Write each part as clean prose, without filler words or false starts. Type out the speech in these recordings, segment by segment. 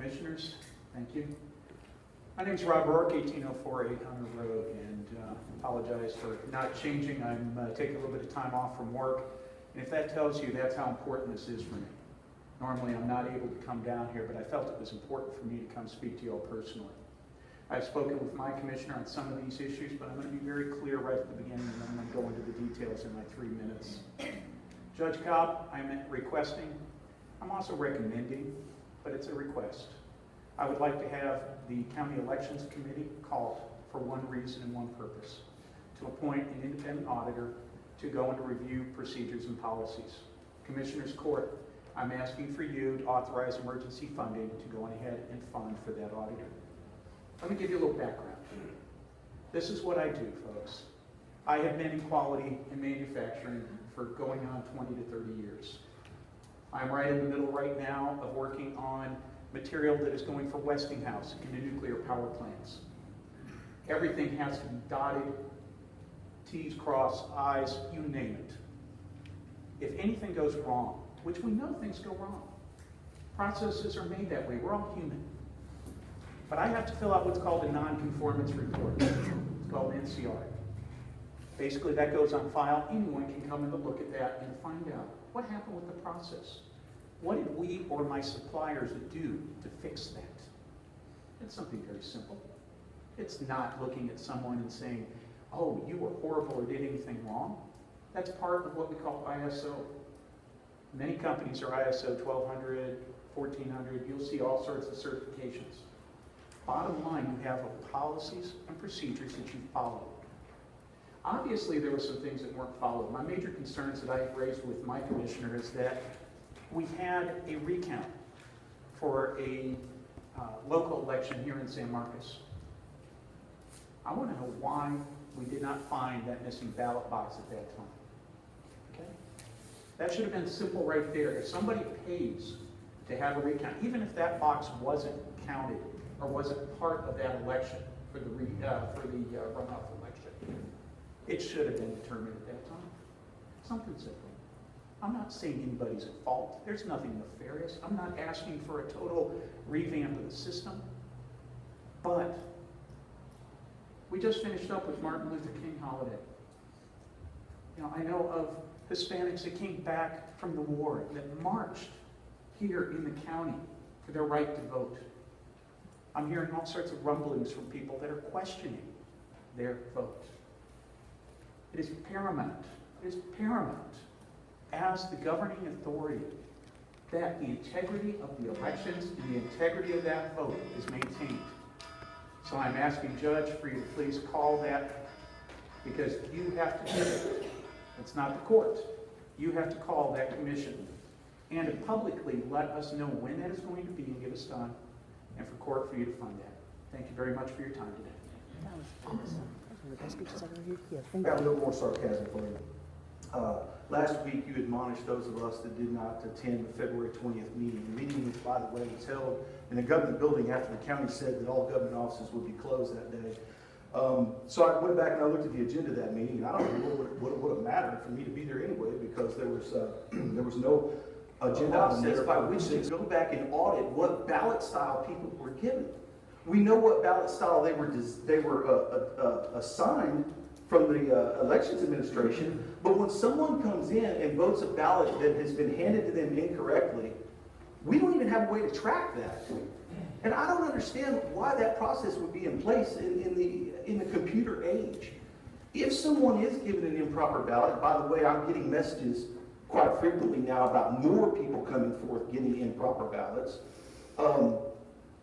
Commissioners. Thank you. My name is Rob Roark, 1804 800 Road, and apologize for not changing. I'm taking a little bit of time off from work, and if that tells you that's how important this is for me. Normally I'm not able to come down here, but I felt it was important for me to come speak to you all personally. I've spoken with my commissioner on some of these issues, but I'm going to be very clear right at the beginning, and I'm going to go into the details in my 3 minutes. Judge Cobb, I'm requesting, I'm also recommending, but it's a request. I would like to have the County Elections Committee called for one reason and one purpose: to appoint an independent auditor to go and to review procedures and policies. Commissioners Court, I'm asking for you to authorize emergency funding to go on ahead and fund for that auditor. Let me give you a little background. This is what I do, folks. I have been in quality and manufacturing for going on 20 to 30 years. I'm right in the middle right now of working on material that is going for Westinghouse into nuclear power plants. Everything has to be dotted, T's crossed, I's, you name it. If anything goes wrong, which we know things go wrong, processes are made that way, we're all human. But I have to fill out what's called a non-conformance report. It's called an NCR. Basically, that goes on file. Anyone can come in and look at that and find out what happened with the process. What did we or my suppliers do to fix that? It's something very simple. It's not looking at someone and saying, oh, you were horrible or did anything wrong. That's part of what we call ISO. Many companies are ISO 1200, 1400. You'll see all sorts of certifications. Bottom line, you have policies and procedures that you follow. Obviously, there were some things that weren't followed. My major concerns that I raised with my commissioner is that we had a recount for a local election here in San Marcos. I want to know why we did not find that missing ballot box at that time. Okay? That should have been simple right there. If somebody pays to have a recount, even if that box wasn't counted or wasn't part of that election for the runoff election, it should have been determined at that time. Something simple. I'm not saying anybody's at fault. There's nothing nefarious. I'm not asking for a total revamp of the system. But we just finished up with Martin Luther King holiday. You know, I know of Hispanics that came back from the war that marched here in the county for their right to vote. I'm hearing all sorts of rumblings from people that are questioning their vote. It is paramount as the governing authority that the integrity of the elections and the integrity of that vote is maintained. So I'm asking Judge for you to please call that, because you have to do it. It's not the court. You have to call that commission and to publicly let us know when that is going to be and give us time, and for court for you to fund that. Thank you very much for your time today. That was awesome. That was one of the best speeches I've ever heard. Yeah, I thank got a you. little more sarcasm for you. Last week you admonished those of us that did not attend the February 20th meeting. The meeting, which by the way was held in the government building after the county said that all government offices would be closed that day. So I went back and I looked at the agenda of that meeting, and I don't know what it would have mattered for me to be there anyway, because there was no agenda process by which they go back and audit what ballot style people were given. We know what ballot style they were assigned from the elections administration, but when someone comes in and votes a ballot that has been handed to them incorrectly, we don't even have a way to track that. And I don't understand why that process would be in place in the computer age. If someone is given an improper ballot, by the way, I'm getting messages quite frequently now about more people coming forth getting improper ballots.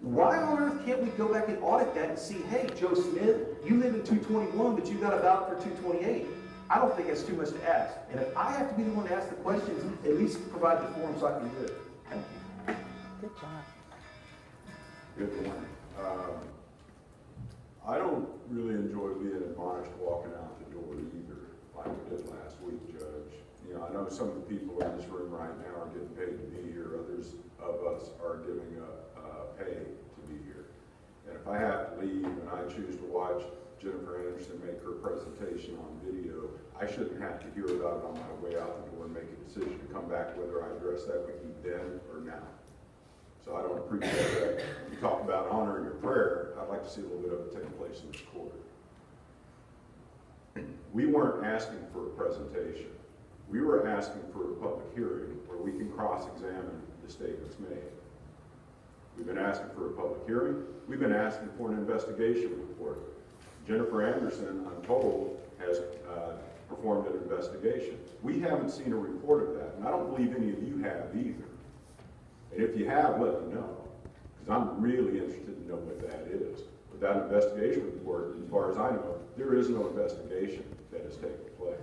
Why on earth can't we go back and audit that and see, hey, Joe Smith, you live in 221, but you got a ballot for 228. I don't think that's too much to ask. And if I have to be the one to ask the questions, at least provide the forum so I can do it. Thank you. Good job. Good morning. I don't really enjoy being admonished walking out the door either, like I did last week, Judge. You know, I know some of the people in this room right now are getting paid to be here. Others of us are giving up pay to be here. And if I have to leave and I choose to watch Jennifer Anderson make her presentation on video, I shouldn't have to hear about it on my way out the door and make a decision to come back whether I address that with you then or now. So I don't appreciate that. see a little bit of it taking place in this court. We weren't asking for a presentation. We were asking for a public hearing where we can cross-examine the statements made. We've been asking for a public hearing. We've been asking for an investigation report. Jennifer Anderson, I'm told, has performed an investigation. We haven't seen a report of that, and I don't believe any of you have either. And if you have, let me know, because I'm really interested to know what that is. Without an investigation report, as far as I know, there is no investigation that has taken place.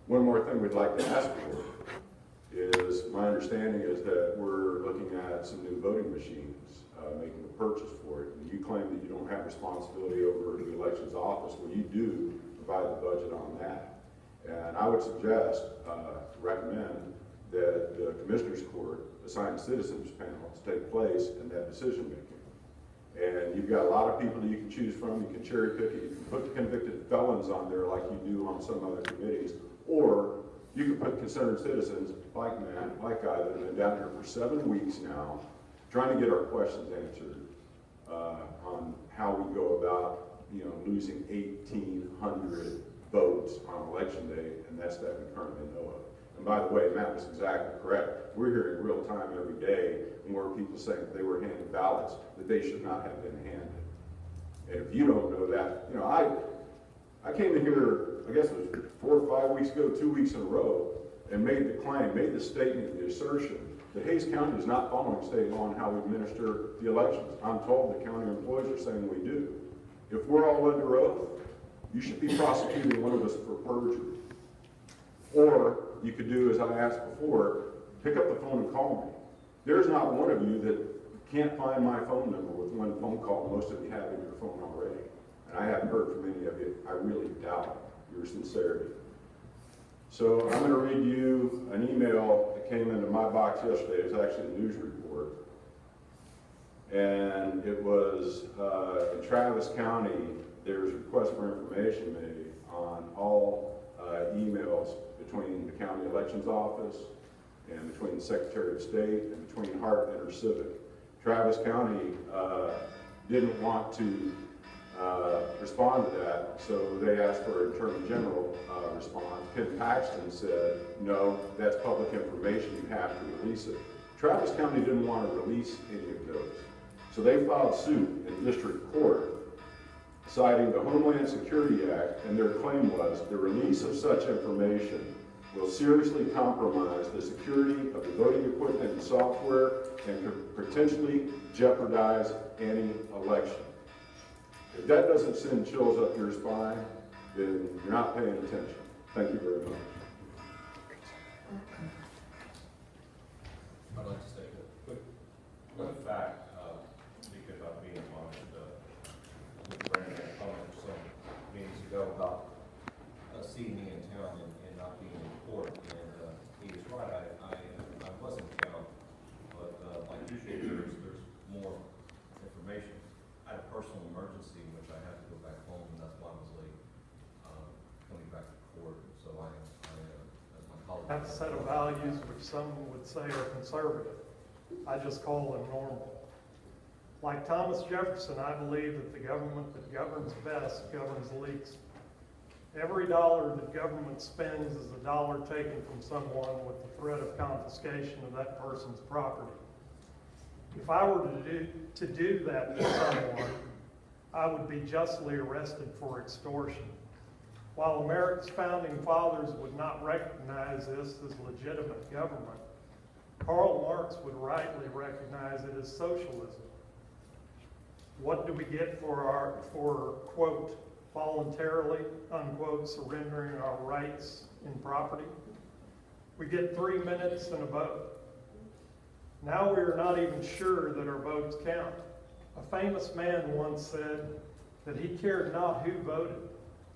One more thing we'd like to ask for is, my understanding is that we're looking at some new voting machines, making a purchase for it. And you claim that you don't have responsibility over the elections office. Well, you do provide the budget on that. And I would suggest, recommend that the Commissioners Court assign a citizens panel to take place in that decision making. And you've got a lot of people that you can choose from. You can cherry pick it. You can put convicted felons on there like you do on some other committees. Or you can put concerned citizens like Matt, like I, that have been down here for 7 weeks now, trying to get our questions answered on how we go about, losing 1,800 votes on election day, and that's that we currently know of. And by the way, Matt was exactly correct. We're hearing real time every day more people saying that they were handed ballots that they should not have been handed. And if you don't know that, I came in here, I guess it was 4 or 5 weeks ago, 2 weeks in a row, and made the claim, made the statement, the assertion that Hays County is not following state law on how we administer the elections. I'm told the county employees are saying we do. If we're all under oath, you should be prosecuting one of us for perjury. Or you could do, as I asked before, pick up the phone and call me. There's not one of you that can't find my phone number with one phone call. Most of you have in your phone already. And I haven't heard from any of you. I really doubt your sincerity. So I'm going to read you an email that came into my box yesterday. It was actually a news report. And it was in Travis County, there's a request for information made on all emails between the county elections office and between the Secretary of State and between Hart and InterCivic. Travis County didn't want to respond to that, so they asked for an Attorney General response. Ken Paxton said, no, that's public information, you have to release it. Travis County didn't want to release any of those. So they filed suit in district court citing the Homeland Security Act, and their claim was the release of such information will seriously compromise the security of the voting equipment and software and could potentially jeopardize any election. If that doesn't send chills up your spine, then you're not paying attention. Thank you very much. I'd like to state a quick fact, because I'm being admonished with Brandon and comment some meetings ago about seeing me in town and not being in court. And he was right, I was in town, but like usually there's more information. I had a personal emergency in which I had to go back home, and that's why I was late coming back to court. So as my colleague, Have a set of values which some would say are conservative. I just call them normal. Like Thomas Jefferson, I believe that the government that governs best governs least. Every dollar that government spends is a dollar taken from someone with the threat of confiscation of that person's property. If I were to do that to someone, I would be justly arrested for extortion. While America's founding fathers would not recognize this as legitimate government, Karl Marx would rightly recognize it as socialism. What do we get for quote, voluntarily, unquote, surrendering our rights in property? We get 3 minutes and a vote. Now we are not even sure that our votes count. A famous man once said that he cared not who voted.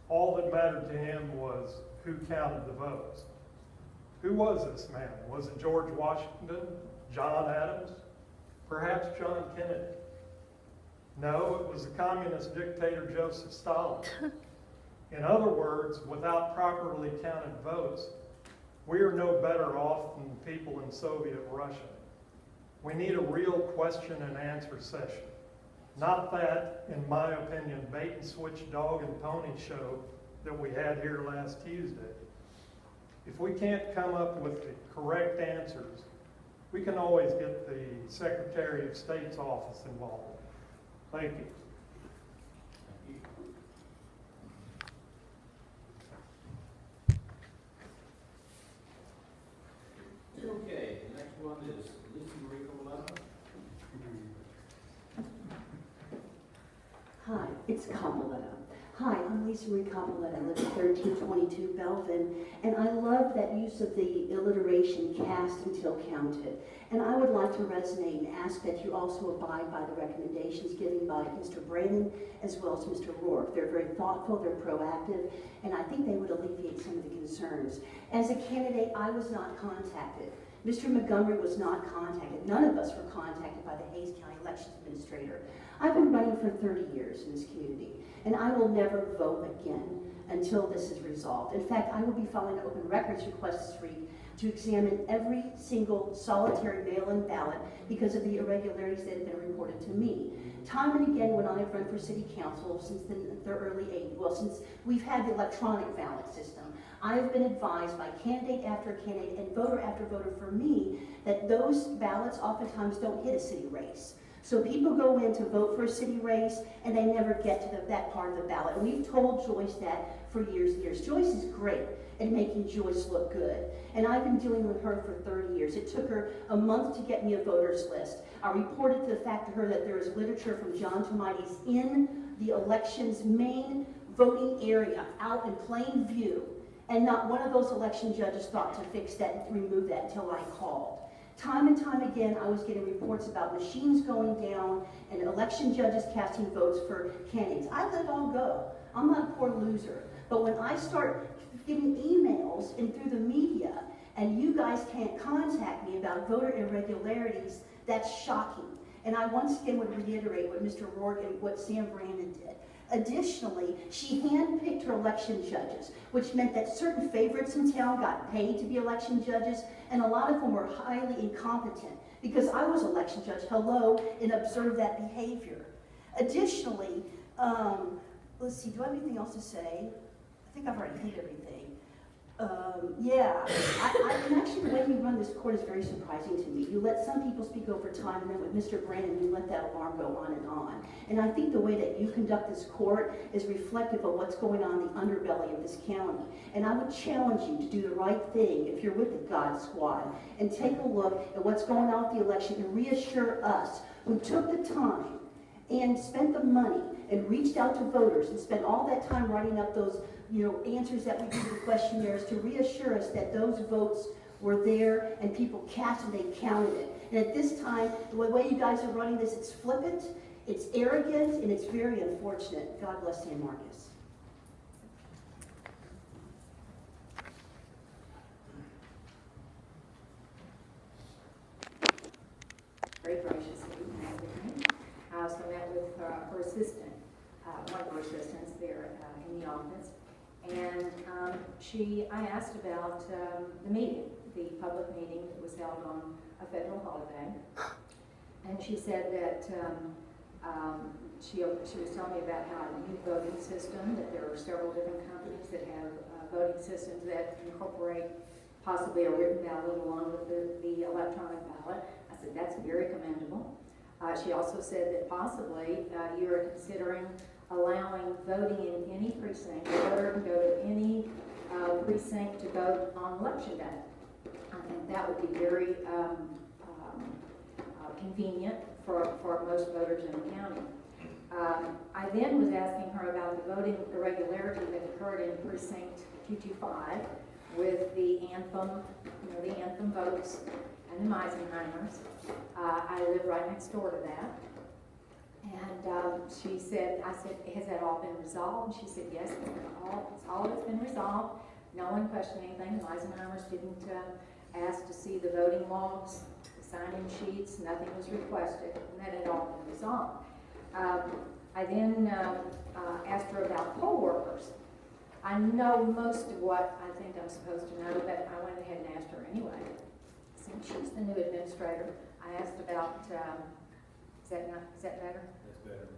All that mattered to him was who counted the votes. Who was this man? Was it George Washington? John Adams? Perhaps John Kennedy? No, it was the communist dictator Joseph Stalin. In other words, without properly counted votes, we are no better off than the people in Soviet Russia. We need a real question and answer session. Not that, in my opinion, bait and switch dog and pony show that we had here last Tuesday. If we can't come up with the correct answers, we can always get the Secretary of State's office involved. Thank you. Okay, the next one is Lisa Marie Coletta. Hi, it's Cabaletta. Hi, I'm Lisa Marie Cabaletta. I live at 1322 Belvin, and I love that use of the alliteration cast until counted. And I would like to resonate and ask that you also abide by the recommendations given by Mr. Brandon as well as Mr. Roark. They're very thoughtful, they're proactive, and I think they would alleviate some of the concerns. As a candidate, I was not contacted. Mr. Montgomery was not contacted. None of us were contacted by the Hays County Elections Administrator. I've been running for 30 years in this community, and I will never vote again until this is resolved. In fact, I will be filing an open records request this week to examine every single solitary mail-in ballot because of the irregularities that have been reported to me. Time and again, when I've run for city council since the early 80s, well, since we've had the electronic ballot system, I have been advised by candidate after candidate and voter after voter for me that those ballots oftentimes don't hit a city race. So people go in to vote for a city race and they never get to that part of the ballot. And we've told Joyce that for years and years. Joyce is great at making Joyce look good. And I've been dealing with her for 30 years. It took her a month to get me a voters list. I reported the fact to her that there is literature from John Tomides in the election's main voting area out in plain view. And not one of those election judges thought to fix that and remove that until I called. Time and time again, I was getting reports about machines going down and election judges casting votes for candidates. I let it all go. I'm not a poor loser. But when I start getting emails and through the media, and you guys can't contact me about voter irregularities, that's shocking. And I once again would reiterate what Mr. Roark and what Sam Brandon did. Additionally, she handpicked her election judges, which meant that certain favorites in town got paid to be election judges, and a lot of them were highly incompetent because I was election judge, hello, and observed that behavior. Additionally, let's see, do I have anything else to say? I think I've already hit everything. And actually the way we run this court is very surprising to me. You let some people speak over time, and then with Mr. Brandon, you let that alarm go on and on. And I think the way that you conduct this court is reflective of what's going on in the underbelly of this county. And I would challenge you to do the right thing if you're with the God Squad and take a look at what's going on with the election and reassure us who took the time and spent the money and reached out to voters and spent all that time writing up those answers that we do to the questionnaires to reassure us that those votes were there and people cast and they counted it. And at this time, the way you guys are running this, it's flippant, it's arrogant, and it's very unfortunate. God bless San Marcos. Very gracious of you to have with me. I also met with her assistant, one of her assistants there in the office. And I asked about the meeting, the public meeting that was held on a federal holiday. And she said that she was telling me about how the new voting system, that there are several different companies that have voting systems that incorporate possibly a written ballot along with the electronic ballot. I said, that's very commendable. She also said that possibly you are considering allowing voting in any precinct. The voter can go to any precinct to vote on election day. I think that would be very convenient for most voters in the county. I then was asking her about the voting irregularity that occurred in precinct 225 with the anthem, the anthem votes and the Meisenheimers. I live right next door to that. And she said, I said, has that all been resolved? And she said, yes, all of it's been resolved. No one questioned anything. The Meisenheimers didn't ask to see the voting logs, the sign-in sheets. Nothing was requested, and that had all been resolved. I then asked her about poll workers. I know most of what I think I'm supposed to know, but I went ahead and asked her anyway. Since she's the new administrator, I asked about Is that better?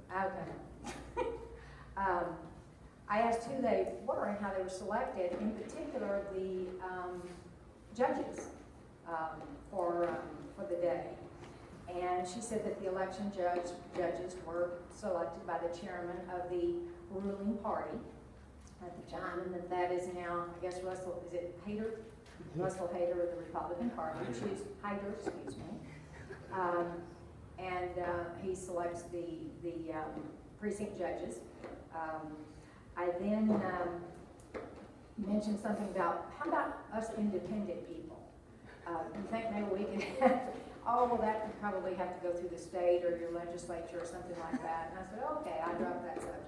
That's better. Okay. I asked who they were and how they were selected, in particular the judges for the day. And she said that the election judges were selected by the chairman of the ruling party at the time, and that is now, I guess, Russell, is it Hader? Russell Hader of the Republican Party. Hader, excuse me. And he selects the precinct judges. I then mentioned something about, how about us independent people? You think maybe we could have, oh, well, that could probably have to go through the state or your legislature or something like that. And I said, okay, I dropped that subject.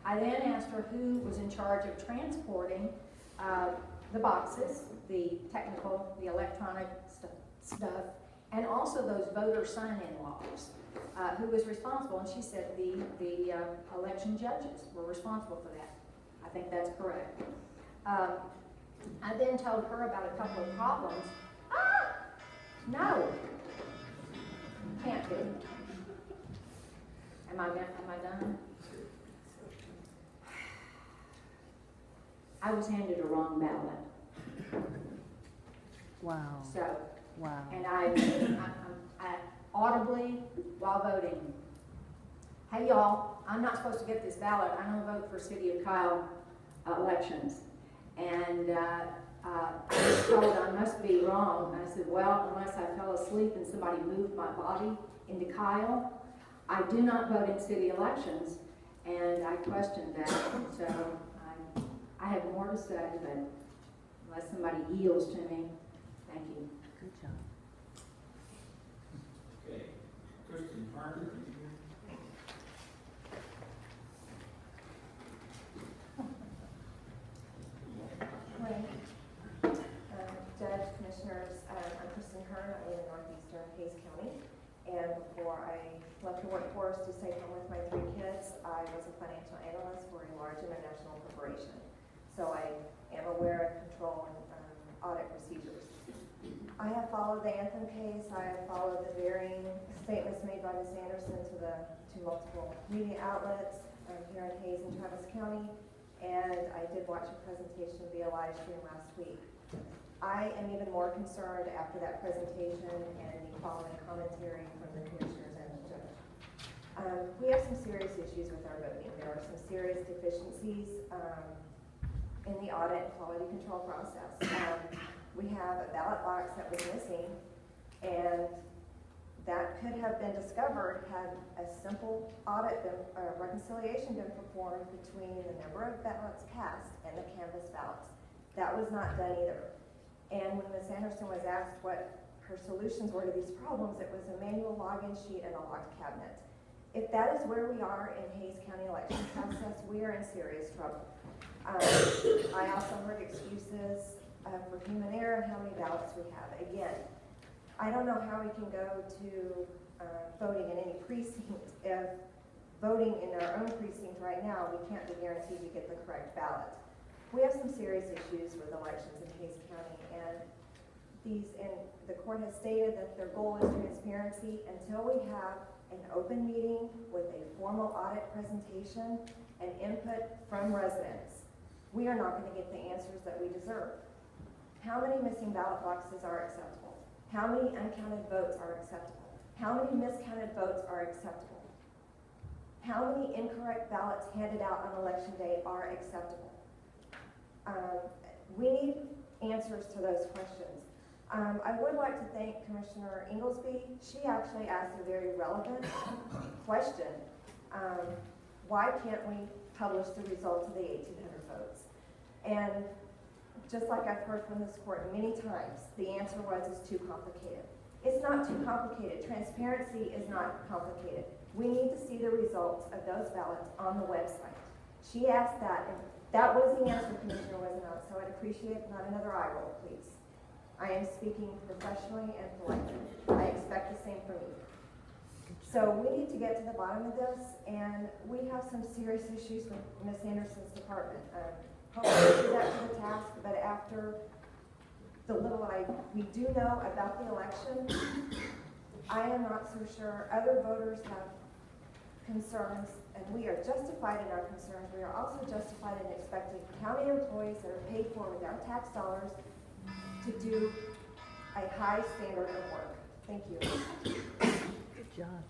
I then asked her who was in charge of transporting the boxes, the technical, the electronic stuff, and also those voter sign-in logs. Who was responsible? And she said the election judges were responsible for that. I think that's correct. I then told her about a couple of problems. No, can't be. Am I done? I was handed a wrong ballot. Wow. So, Wow. and I audibly, while voting, hey y'all, I'm not supposed to get this ballot. I don't vote for City of Kyle elections. And I was told I must be wrong. I said, well, unless I fell asleep and somebody moved my body into Kyle, I do not vote in city elections. And I questioned that. So I have more to say, but unless somebody yields to me, thank you. Good job. Okay, Kristen Turner. Morning. Judge, Commissioners, I'm Kristen Hearn. I live in northeastern Hayes County. And before I left the workforce to stay home with my 3 kids, I was a financial analyst for a large international corporation. So I am aware of control and audit procedures. I have followed the Anthem case. I have followed the varying statements made by Ms. Anderson to multiple media outlets here in Hayes and Travis County. And I did watch a presentation via live stream last week. I am even more concerned after that presentation and the following commentary from the commissioners and the judge. We have some serious issues with our voting. There are some serious deficiencies in the audit and quality control process. We have a ballot box that was missing, and that could have been discovered had a simple audit reconciliation been performed between the number of ballots cast and the canvas ballots. That was not done either. And when Ms. Anderson was asked what her solutions were to these problems, it was a manual login sheet and a locked cabinet. If that is where we are in Hayes County election process, we are in serious trouble. I also heard excuses for human error and how many ballots we have. Again, I don't know how we can go to voting in any precinct if voting in our own precinct right now, we can't be guaranteed to get the correct ballot. We have some serious issues with elections in Hayes County, and the court has stated that their goal is transparency. Until we have an open meeting with a formal audit presentation and input from residents, we are not going to get the answers that we deserve. How many missing ballot boxes are acceptable? How many uncounted votes are acceptable? How many miscounted votes are acceptable? How many incorrect ballots handed out on election day are acceptable? We need answers to those questions. I would like to thank Commissioner Inglesby. She actually asked a very relevant question. Why can't we publish the results of the 1,800 votes? And just like I've heard from this court many times, the answer was it's too complicated. It's not too complicated. Transparency is not complicated. We need to see the results of those ballots on the website. She asked that, and that was the answer, Commissioner Wizzard, so I'd appreciate not another eye roll, please. I am speaking professionally and politely. I expect the same from you. So we need to get to the bottom of this, and we have some serious issues with Ms. Anderson's department. Hopefully she's up to the task, but after the little we do know about the election, I am not so sure. Other voters have concerns, and we are justified in our concerns. We are also justified in expecting county employees that are paid for with our tax dollars to do a high standard of work. Thank you. Good job.